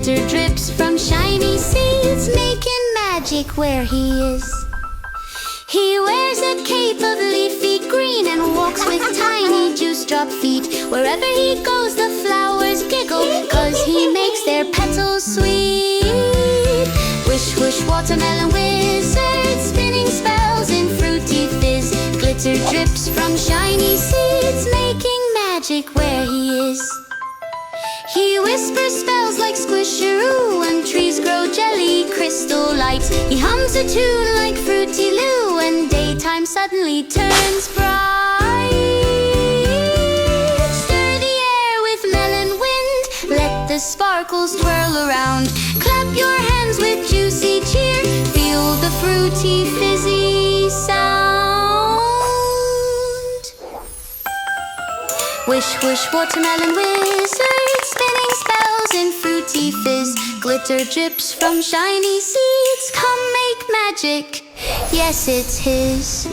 Glitter drips from shiny seeds, making magic where he is. He wears a cape of leafy green and walks with tiny juice drop feet. Wherever he goes the flowers giggle, 'cause he makes their petals sweet. Wish, wish, watermelon wizard, spinning spells in fruity fizz. Glitter drips from shiny seeds, making magic where he is. He whispers spells like squisheroo, and trees grow jelly crystal light. He hums a tune like Fruity Loo, and daytime suddenly turns bright. Stir the air with melon wind, let the sparkles twirl around. Clap your hands with juicy cheer, feel the fruity fizzy sound. Wish, wish, watermelon wizard, spinning spells in fruity fizz. Glitter drips from shiny seeds, come make magic, yes, it's his.